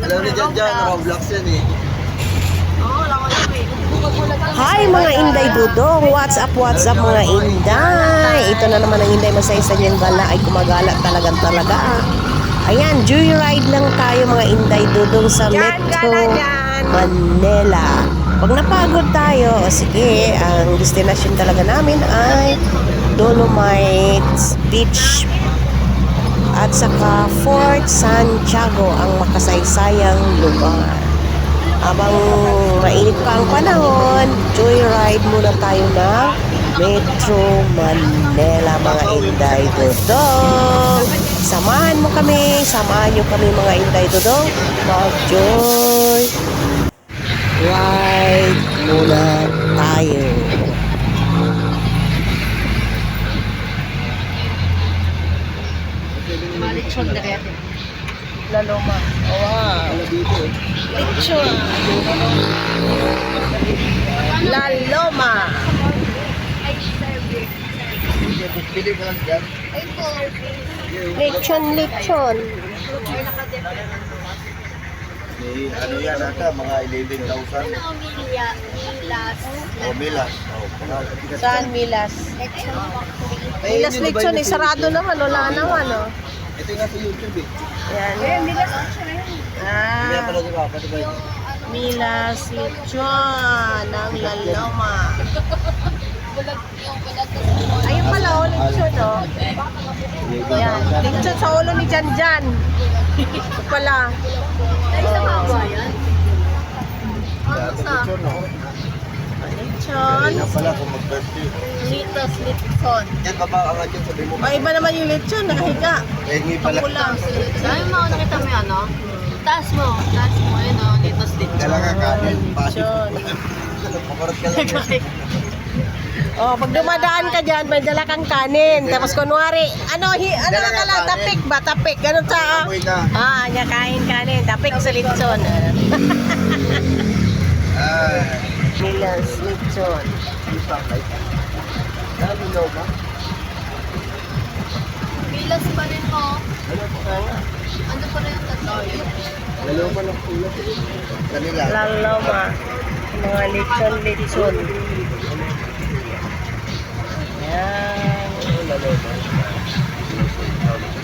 Alam ni Jan, Roblox yan eh. Hi mga Inday Dudong, what's up mga Inday. Ito na naman ang Inday Masay sa inyong gala ay kumagala talaga. Ayan, joyride lang tayo mga Inday Dudong sa Metro Manila. Pag napagod tayo, sige, ang destination talaga namin ay Dolomites Beach at saka Fort Santiago, ang makasaysayang lugar. Habang mainit pa ang panahon, joyride muna tayo ng Metro Manila mga Inday Dudong. Samahan nyo kami mga Inday Dudong, mag-joy ride muna tayo. Lechon dere. Laloma. Wow. Lechon. Laloma. Pili mo lang dyan. Lechon. May ano yan ata, mga 11,000. Milas. Saan Milas? Milas Lechon, sarado naman, wala naman, oh. Ito nga sa YouTube eh. Yan. Kaya pala diba? Pati ba yun? Milas Lechon ng Laloma. Ayun pala, oh, lechon, oh. Yan, lechon sa ulo ni Janjan. Ito pala. Lechon, no? Lechon. Kaya pala kung mag-birthday. Litos lechon. Yan, baba ka nga dyan, sabi mo. O, iba naman yung lechon, nakahiga. Hindi pala. Pakulang. Sabi mo, nakita mo yan, no? Taas mo, ayun, no? Litos lechon. Kailangan kanin. Lechon. Pakurot ka lang. Oh, pag dumadaan ka dyan, may dala kang kanin. Tapos kunwari, ano ka lang, tapik ba? Tapik. Ganun sa, Amoy ka. niya kain kanin. Tapik sa lechon. Milas lechon. Pilas pa rin mo. Ano pa rin yung tatlo? Lalo pa ng pula. Kanila. Laloma. Mga lechon. Yan.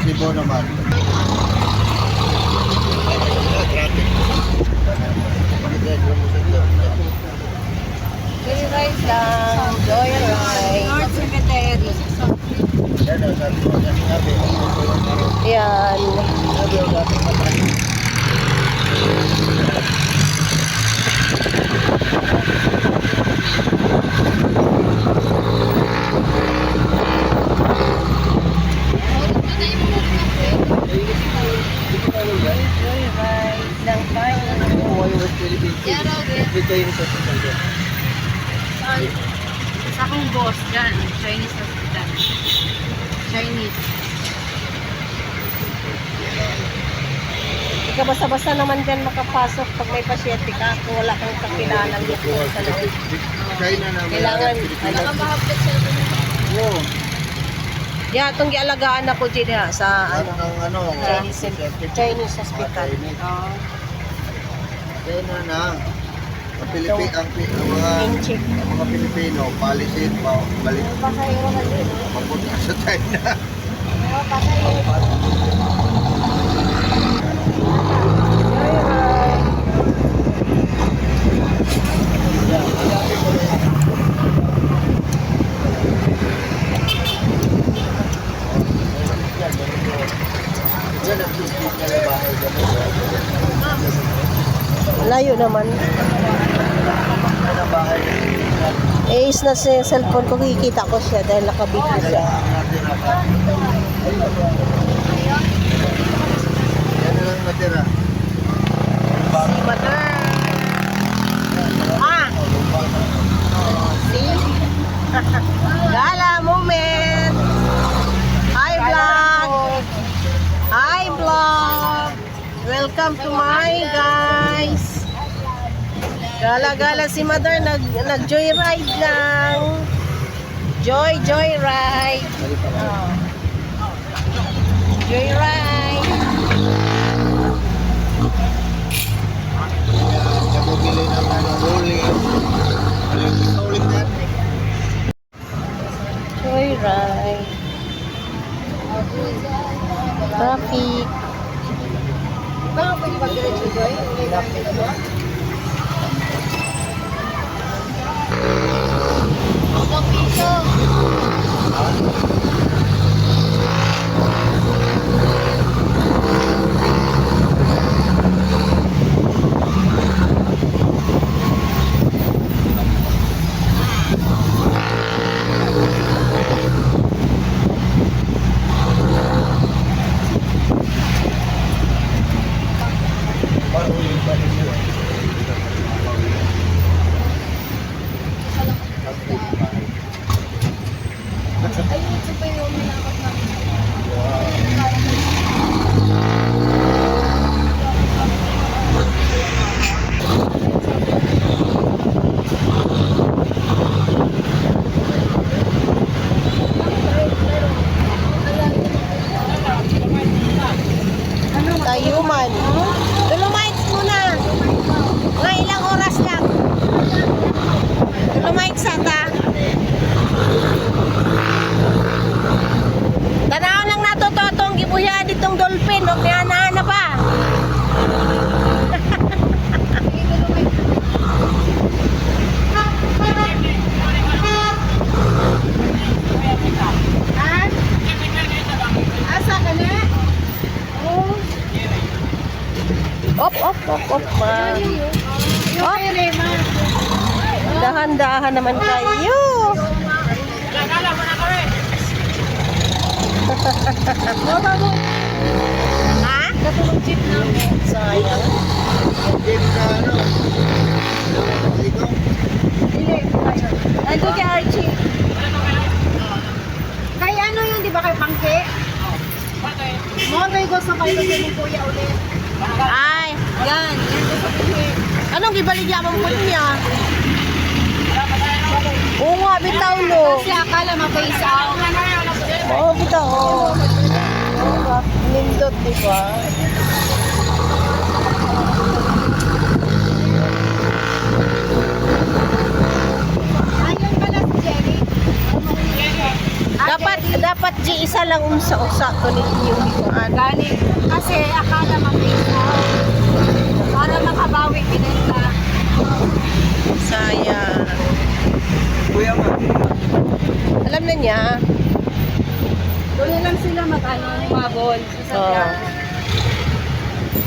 Sibo naman. Joyride lang. Joyride. North Cemetery. Yan. Joyride lang tayo. Sa akong boss dyan, Chinese hospital. Chinese. Ika basta-basta naman dyan makapasok pag may pasyente ka kung wala kang kakilalang doktor sa loob. China na. Kailangan, Nakamahapit sila doon. Oo. yeah, itong gialagaan ako dyan sa Ano? Chinese hospital. Oh. China na. Ang mga Incheck. Pilipino, palisin pa, balik papunta sa China. Layo naman. Is na sa cellphone ko, kikita ko siya dahil nakabito siya. Yan na lang natira. Si Mother. See? Gala moment. Hi vlog. Welcome to my guys. Gala-gala si Mother, nag-joyride lang. Joyride. Oh. Joyride. Ang piso. Ayun, ito pa yung minakot namin. Tayuman. Dolomites muna. Mga ilang oras lang. Dolomites ata. Tanaw lang natutotong gibuya ditong dolphin. O kaya na pa. Asa ka na? Op, ma. Op. Dahan-dahan naman kayo. Ha? Katulong jeep namin. Sayang. Game na ano? Ikaw? Dili, tayo. Nandun kay Archie. Kay ano yun, di ba kay Pangke? Mo, tayo gusto kayo doon yung kuya ulit. Ay, Yan, yan gusto ko yun. anong gibaligya mo po niya? Oo nga, bitaw no. Kasi akala ma-face out. Oo, bitaw. Oo. Nindot, di ba? Ayun pala si Jerry. Dapat isa lang unsa-usa to ninyo ikuan. Galing. Kasi akala ma-face out. Para makabawi kinenta. Sayang. Kuya mo. Alam na niya. Doon na lang sila mabol. Oh.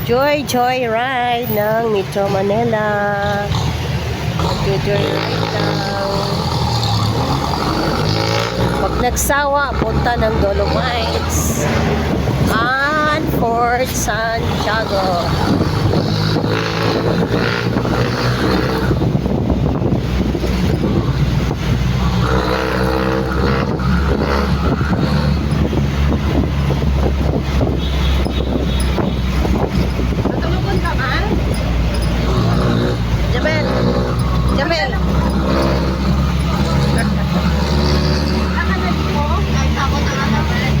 Joy ride ng Metro Manila. Joy ride lang. Pag nagsawa, punta ng Dolomites and Fort Santiago. Matulungan ka man? Jamel. Naka na dito? Kahit ako nakakaman.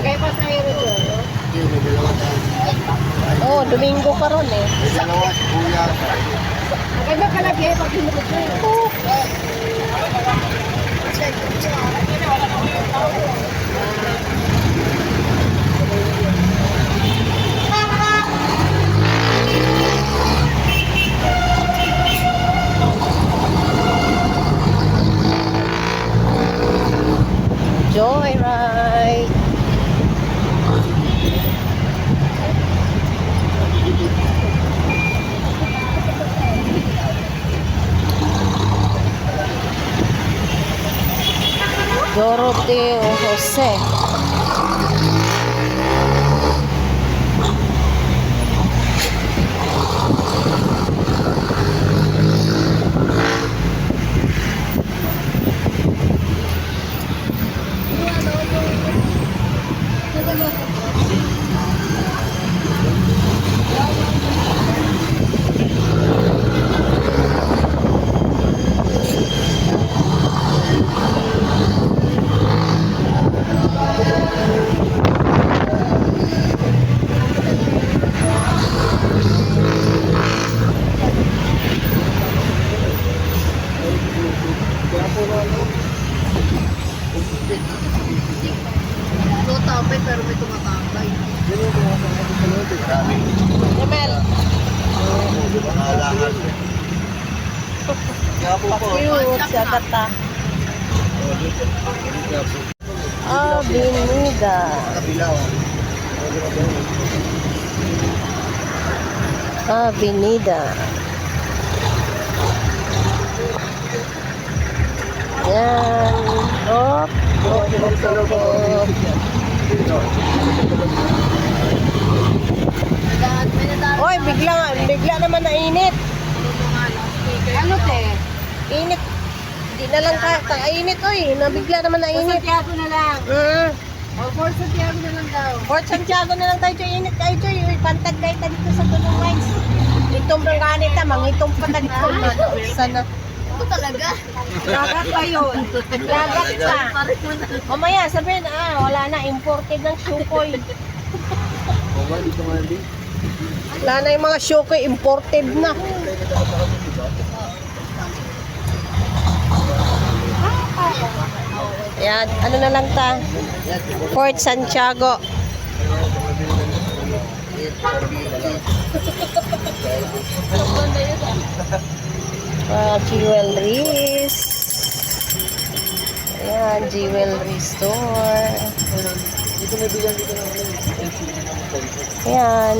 Kaya pa sa iyo ito. Oh, Domingo pa ron eh. May dalawa si Kuya. Maganda pala biyahe pag hinukot mo yun. Joyride. Dorothy Jose. Tutapay pero may tumatambay. Maraming Emel. mga lakas. Kaya po po. Cute siya kata. Avenida. Kabila oh. Avenida. Yan. Hop. Hop, hop, hop, hop. Oy, bigla naman nainit. Ano te? Init. Di na lang kainit, oy. Nabigla naman Sa nainit. Santiago na lang. O, for Santiago na lang daw. Fort Santiago na lang tayo, Joy. Init kayo, Joy. Uy, pantag kayo ta dito sa Tulong Mines. Itong ranganit ta, mangitong patag ko. Sana. Ito talaga. Lagat pa yun. Lagat pa. Mamaya, sabihin, wala na. Imported ng Shukoy. Wala na yung mga Shukoy. Imported na. Yan, ano na lang ta? Fort Santiago. Jewelries. Ayan, jewelry store. Ayan.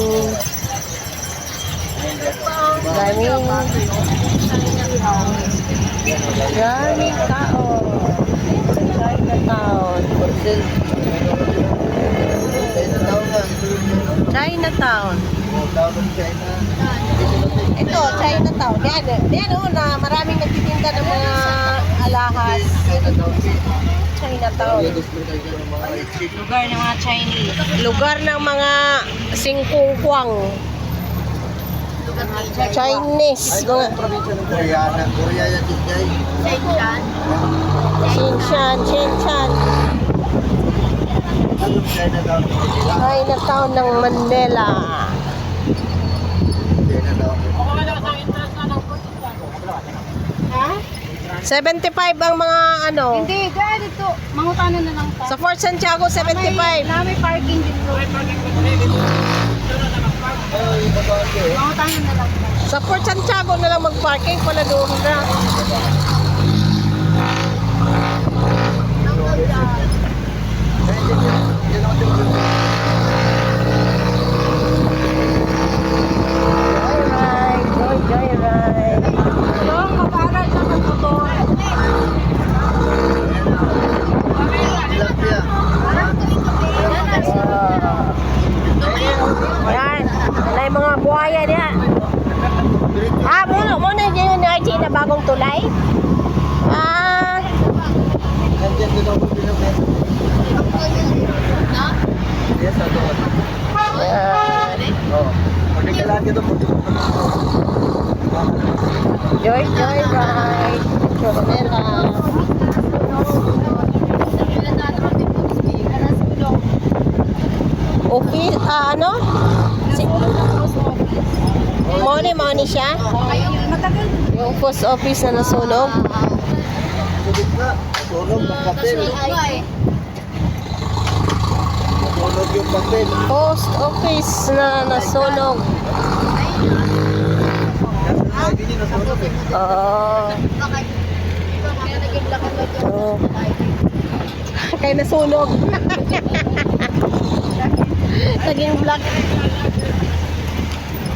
Daming tao. Chinatown. Ito, Chinatown. Yan o, na maraming nagtitinda ng mga alahas. Chinatown. Lugar ng mga Chinese. Lugar ng mga singkungkwang. Chinese. Mga Korea yan Tinday. Shenzhen. Shinshan. Anong Chinatown? Chinatown ng Manila. Chinatown. Ha? 75 ang mga ano. Hindi, gaya dito. Mangutanan na lang pa. Sa Fort Santiago, 75. May parking dito. Mangutanan na lang pa. Sa Fort Santiago na lang mag-parking pala doon na. Joyride. Yung mag-aaral lang ng motor. Yan. Wala yung mga buhaya niya. Muna yun yung RG na bagong tulay. Nandiyan din ako pinapit. Yes, ano? Oo. Pagkakalaan dito po. Joyride. Manila. Office, ano? Money siya? Matagal. Yung post office na nasunog? Sulit na. Sunog ng papel. Sunog yung papel. Post office na nasunog. Hindi niya nasunog eh. Oh. Kaya nasunog. Naging vlog.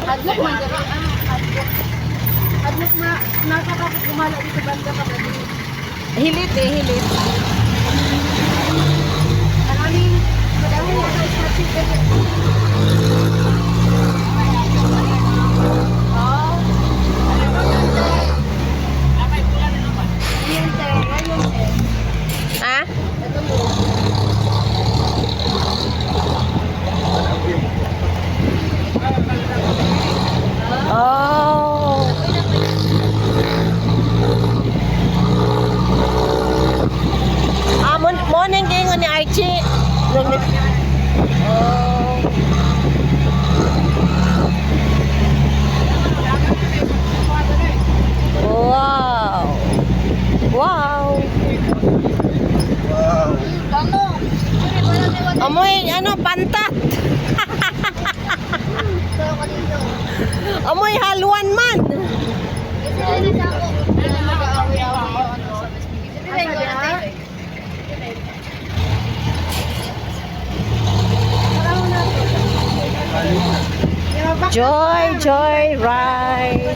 Adlock man dito. Adlock na nakakapit gumala dito banda pa dito. Hilit. Maraming sa statue dito. Ha? Oh. Morning gingon ni Archie. Oh. Wow. Wow. Amoy, ano, pantat. Amoy halwan man. Joy ride.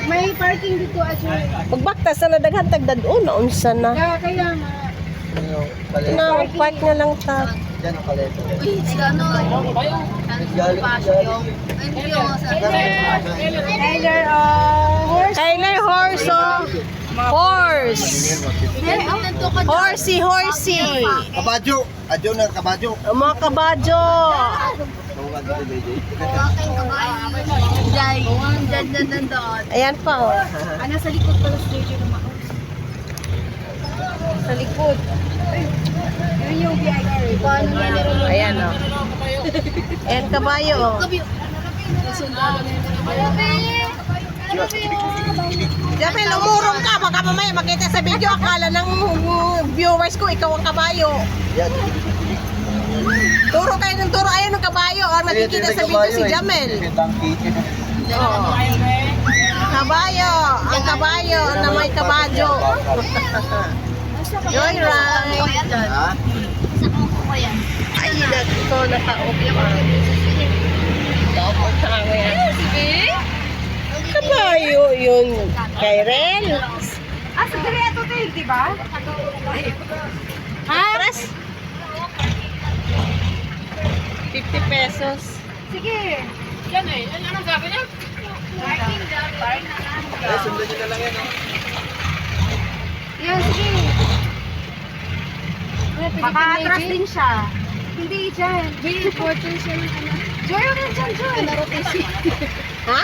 May parking dito Joy. Pagbakta sa nadaghan tagdadon na unsa na. Kaya nga. Na park na lang ta. Diyan ang kaleto. Uy, si ano? Tyler, horse. Tyler horse oh. Horse. Horsey. Kabadyo! Adyo na kabadyo! Ang mga kabadyo. Tawagan dito, baby. Ayan pa oh. Sa likod pala si JJ lumako. Sa likod. Yun yung VIP. Paano niya Ayan oh. Ayan kabayo oh. Jamel, umurong ka. Baka mamaya makita sa video. Akala ng viewers ko, ikaw ang kabayo. Yan. Turo kayo ng turo. Ayan ang kabayo. Ang nakikita sa video si Jamel. Oo. Kabayo. Ang kabayo na may kabadyo. Joyride. Ha? Ay, nagko nakaupo. Nakaupo sa kami yan. Kabayo yun. Kay Rel. sa diri ato tayo, di ba? Atras. 50 pesos. Sige. Eh, sundan nyo na lang yan, oh. Yan, sige. Baka atras din siya. Hindi dyan. Joy, portal siya ng ano. Joy, ano dyan, Joy? Ha?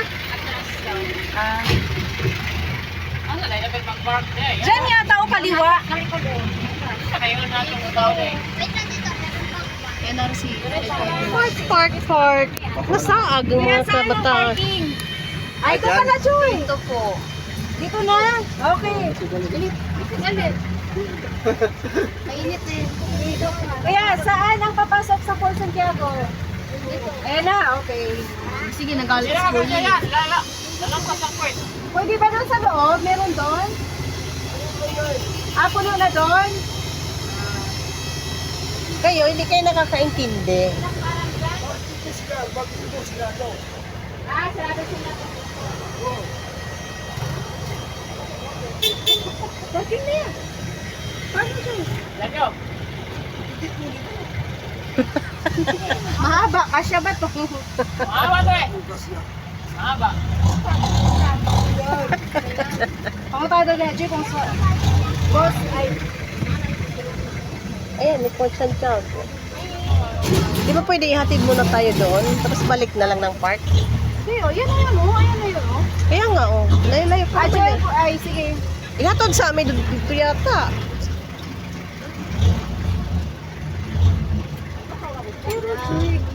Dyan yata o kaliwa. Park. Masaag ang mga sa Batangas. Ay, ito pala, Joy. Dito po. Dito na. Okay. Mainit eh. Kaya, saan ang papasok sa Fort Santiago? Ayan na, okay. Sige, nagalit sa kuya. Pwede ba doon sa loob? Meron doon? Puno na doon? Kayo, hindi kayo nakakaintindi. Sarado sila. Parking na yan. Parking siya. Mahaba. Kasya ba ito? Pango tayo doon na, Jay, kung sa... Boss, ay... Ayan, may Fort Santiago. Di ba pwede ihatid muna tayo doon? Tapos balik na lang ng park? Hindi, yan na yan, oh. Ayan na yun, oh. Kaya nga, oh. Layo-layo pa. Joy, ay, sige. Ihatod sa amin dito yata.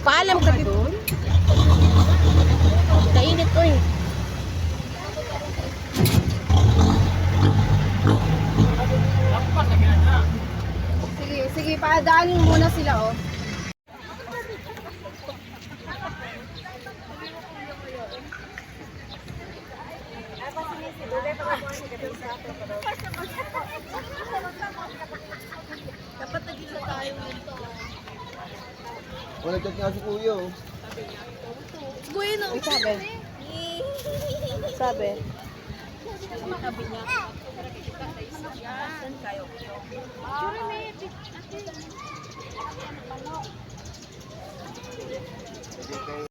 Paalam ka dito. Kainit, oy. Sige, paadaanin muna sila, oh. Wala chat nga si kuya, oh. Ay, sabi. Sabi. Hindi kayo